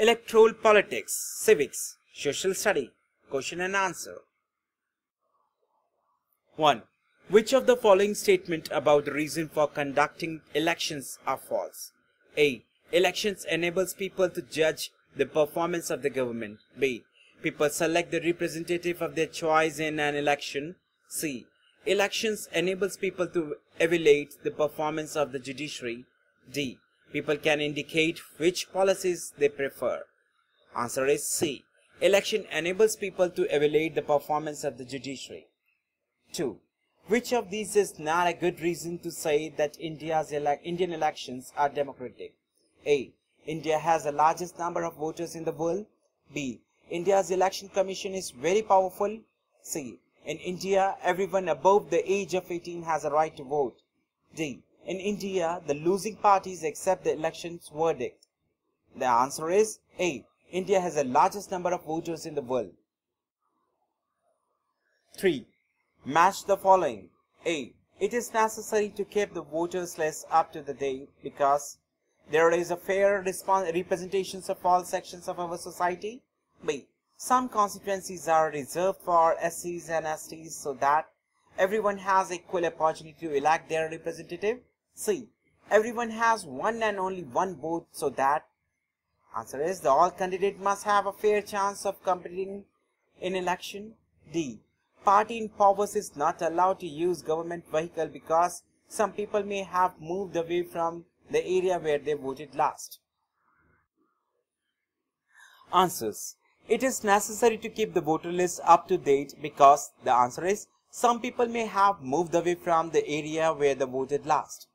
Electoral Politics, Civics, Social Study. Question and answer. 1. Which of the following statement about the reason for conducting elections are false? A. Elections enables people to judge the performance of the government. B. People select the representative of their choice in an election. C. Elections enables people to evaluate the performance of the judiciary. D. People can indicate which policies they prefer. Answer is C. Election enables people to evaluate the performance of the judiciary. 2. Which of these is not a good reason to say that Indian elections are democratic? A. India has the largest number of voters in the world. B. India's election commission is very powerful. C. In India, everyone above the age of 18 has a right to vote. D. In India, the losing parties accept the election's verdict. The answer is A. India has the largest number of voters in the world. 3. Match the following. A. It is necessary to keep the voters list up to the date because there is a fair representation of all sections of our society. B. Some constituencies are reserved for SCs and STs so that everyone has equal opportunity to elect their representative. C. Everyone has one and only one vote so that answer is the all candidates must have a fair chance of competing in election. D. Party in power is not allowed to use government vehicle because some people may have moved away from the area where they voted last. Answers. It is necessary to keep the voter list up to date because the answer is some people may have moved away from the area where they voted last.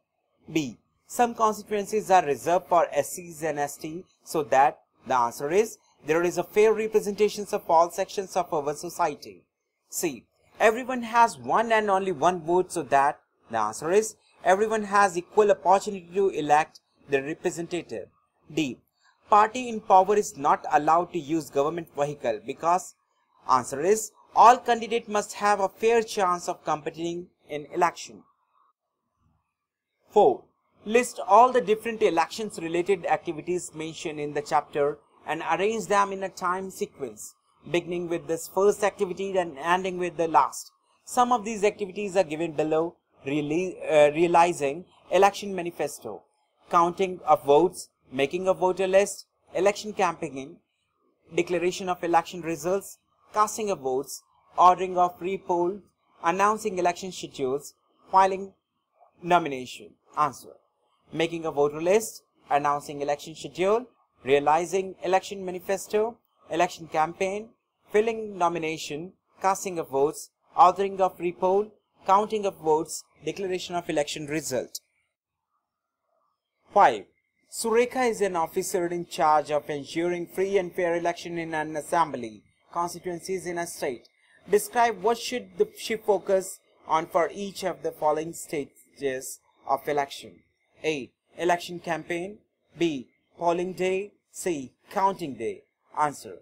B. Some constituencies are reserved for SCs and ST so that the answer is there is a fair representation of all sections of our society. C. Everyone has one and only one vote so that the answer is everyone has equal opportunity to elect the representative. D. Party in power is not allowed to use government vehicle because answer is all candidates must have a fair chance of competing in election. 4. List all the different elections related activities mentioned in the chapter and arrange them in a time sequence, beginning with this first activity and ending with the last. Some of these activities are given below: realizing election manifesto, counting of votes, making a voter list, election campaigning, declaration of election results, casting of votes, ordering of re-poll, announcing election schedules, filing nomination. Answer. Making a voter list, announcing election schedule, realizing election manifesto, election campaign, filling nomination, casting of votes, ordering of re-poll, counting of votes, declaration of election result. 5. Surekha is an officer in charge of ensuring free and fair election in an assembly, constituencies in a state. Describe what should she focus on for each of the following stages of election. A. Election campaign. B. Polling day. C. Counting day. Answer.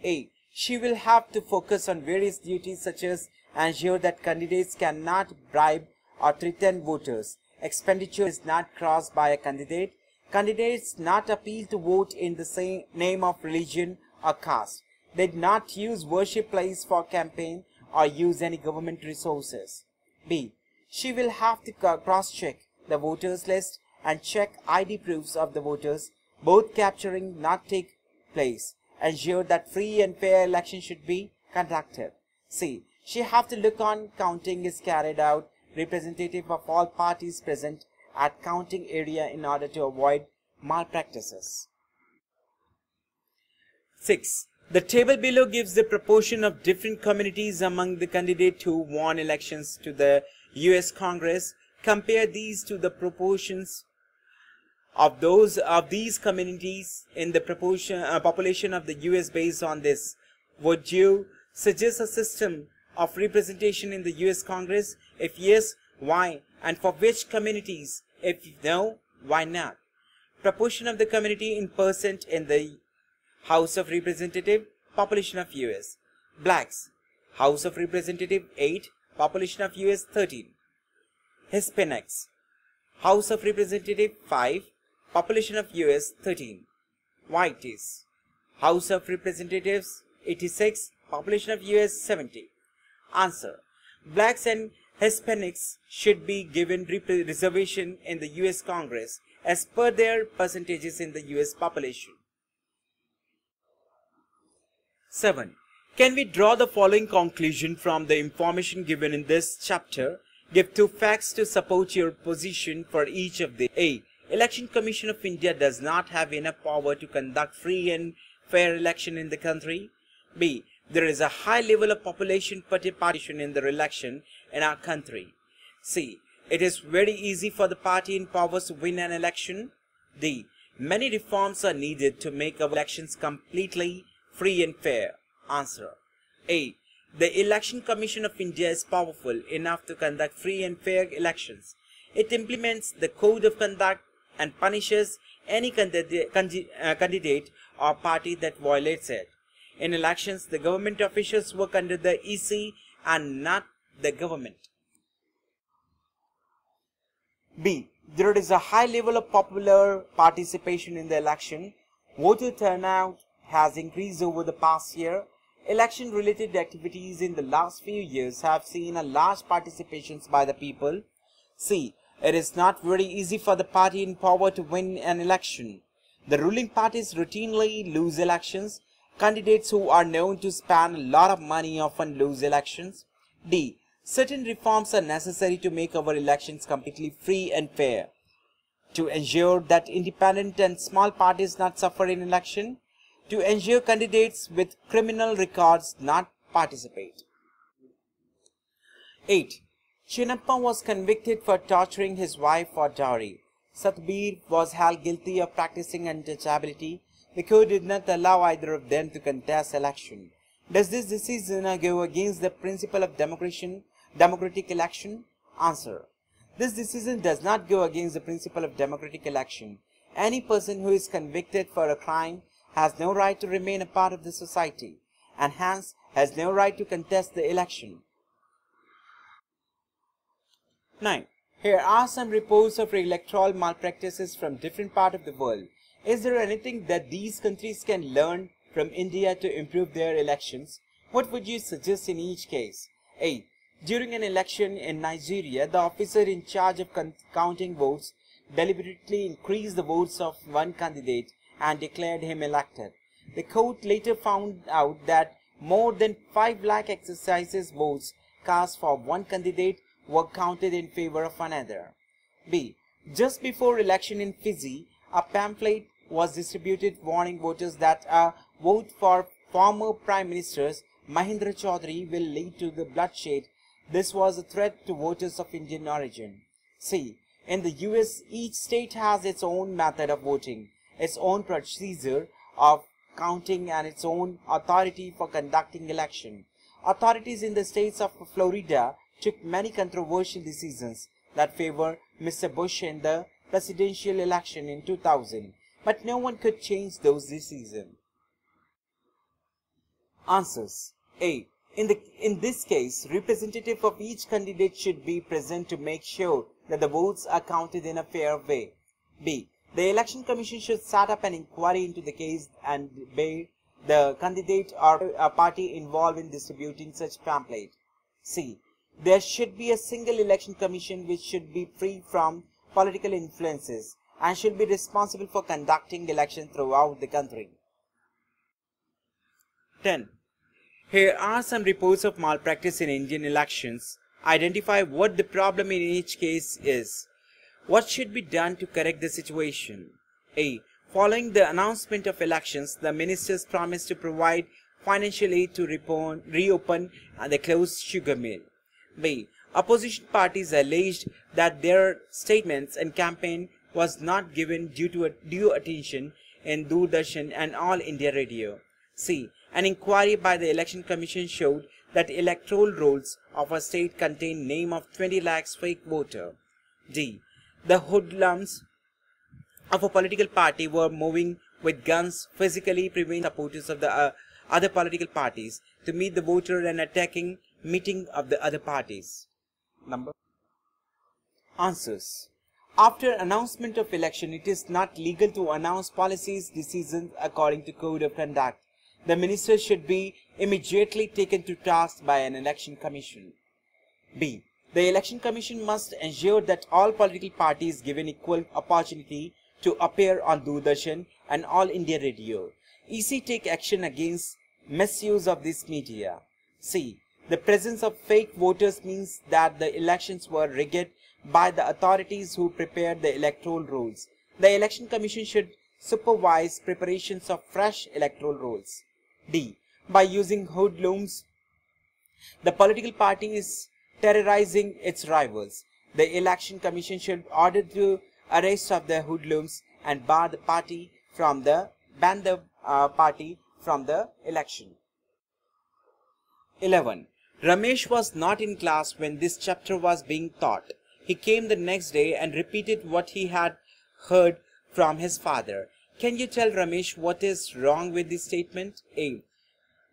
A. She will have to focus on various duties such as ensure that candidates cannot bribe or threaten voters. Expenditure is not crossed by a candidate. Candidates not appeal to vote in the same name of religion or caste. They did not use worship place for campaign or use any government resources. B. She will have to cross-check the voters list and check ID proofs of the voters, both capturing not take place. Ensure that free and fair election should be conducted. C. She have to look on counting is carried out, representative of all parties present at counting area in order to avoid malpractices. 6. The table below gives the proportion of different communities among the candidates who won elections to the US Congress. Compare these to the proportions of these communities in the population of the US based on this. Would you suggest a system of representation in the US Congress? If yes, why? And for which communities? If no, why not? Proportion of the community in percent in the House of Representatives, population of US. Blacks, House of Representatives 8, population of US 13. Hispanics, House of Representatives 5, population of US 13. Whites, House of Representatives 86, population of US 70. Answer. Blacks and Hispanics should be given reservation in the US Congress as per their percentages in the US population. 7. Can we draw the following conclusion from the information given in this chapter? Give 2 facts to support your position for each of the A. Election Commission of India does not have enough power to conduct free and fair election in the country. B. There is a high level of population participation in the election in our country. C. It is very easy for the party in power to win an election. D. Many reforms are needed to make our elections completely free and fair. Answer. A. The Election Commission of India is powerful enough to conduct free and fair elections. It implements the code of conduct and punishes any candidate or party that violates it. In elections, the government officials work under the EC and not the government. B. There is a high level of popular participation in the election. Voter turnout has increased over the past year. Election-related activities in the last few years have seen a large participation by the people. C. It is not very easy for the party in power to win an election. The ruling parties routinely lose elections. Candidates who are known to spend a lot of money often lose elections. D. Certain reforms are necessary to make our elections completely free and fair. To ensure that independent and small parties not suffer in election. To ensure candidates with criminal records not participate. 8. Chinnappa was convicted for torturing his wife for dowry. Satbir was held guilty of practicing untouchability. The court did not allow either of them to contest election. Does this decision go against the principle of democratic election? Answer. This decision does not go against the principle of democratic election. Any person who is convicted for a crime has no right to remain a part of the society and hence has no right to contest the election. 9. Here are some reports of electoral malpractices from different parts of the world. Is there anything that these countries can learn from India to improve their elections? What would you suggest in each case? A. During an election in Nigeria, the officer in charge of counting votes deliberately increased the votes of one candidate and declared him elected. The court later found out that more than 5 lakh exercises votes cast for one candidate were counted in favor of another. B. Just before election in Fiji, a pamphlet was distributed warning voters that a vote for former Prime Minister Mahindra Chaudhary will lead to the bloodshed. This was a threat to voters of Indian origin. C. In the US, each state has its own method of voting, its own procedure of counting and its own authority for conducting election. Authorities in the states of Florida took many controversial decisions that favor Mr. Bush in the presidential election in 2000, but no one could change those decisions. Answers. A. In this case, representative of each candidate should be present to make sure that the votes are counted in a fair way. B. The Election Commission should set up an inquiry into the case and be the candidate or a party involved in distributing such pamphlet. C. There should be a single election commission which should be free from political influences and should be responsible for conducting elections throughout the country. 10. Here are some reports of malpractice in Indian elections. Identify what the problem in each case is. What should be done to correct the situation? A. Following the announcement of elections, the ministers promised to provide financial aid to reopen the closed sugar mill. B. Opposition parties alleged that their statements and campaign was not given due attention in Doordarshan and All India Radio. C. An inquiry by the Election Commission showed that electoral rolls of a state contained name of 20 lakhs fake voter. D. The hoodlums of a political party were moving with guns, physically preventing supporters of the other political parties to meet the voter and attacking meeting of the other parties. Answers. After announcement of election, it is not legal to announce policies, decisions according to code of conduct. The minister should be immediately taken to task by an election commission. B. The election commission must ensure that all political parties given equal opportunity to appear on Doordarshan and All India Radio. EC take action against misuse of this media. C. The presence of fake voters means that the elections were rigged by the authorities who prepared the electoral rolls. The election commission should supervise preparations of fresh electoral rolls. D. By using hoodlums, the political party is terrorizing its rivals. The election commission should order the arrest of the hoodlums and ban the party from the election. 11. Ramesh was not in class when this chapter was being taught. He came the next day and repeated what he had heard from his father. Can you tell Ramesh what is wrong with this statement? A.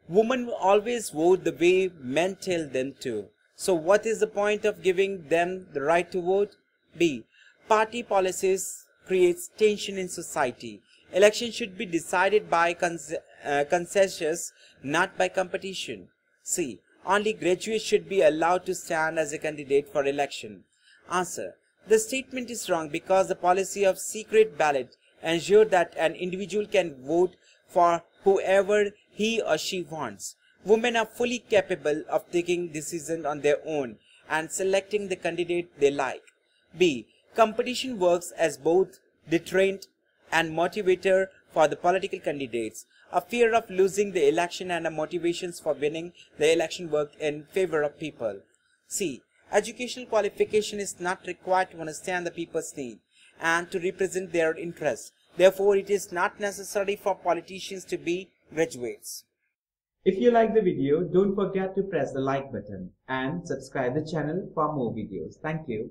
Women always vote the way men tell them to. So what is the point of giving them the right to vote? B. Party policies creates tension in society. Elections should be decided by consensus, not by competition. C. Only graduates should be allowed to stand as a candidate for election. Answer. The statement is wrong because the policy of secret ballot ensures that an individual can vote for whoever he or she wants. Women are fully capable of taking decisions on their own and selecting the candidate they like. B. Competition works as both deterrent and motivator for the political candidates. A fear of losing the election and a motivations for winning the election work in favor of people. C. Educational qualification is not required to understand the people's need and to represent their interests. Therefore, it is not necessary for politicians to be graduates. If you like the video, don't forget to press the like button and subscribe the channel for more videos. Thank you.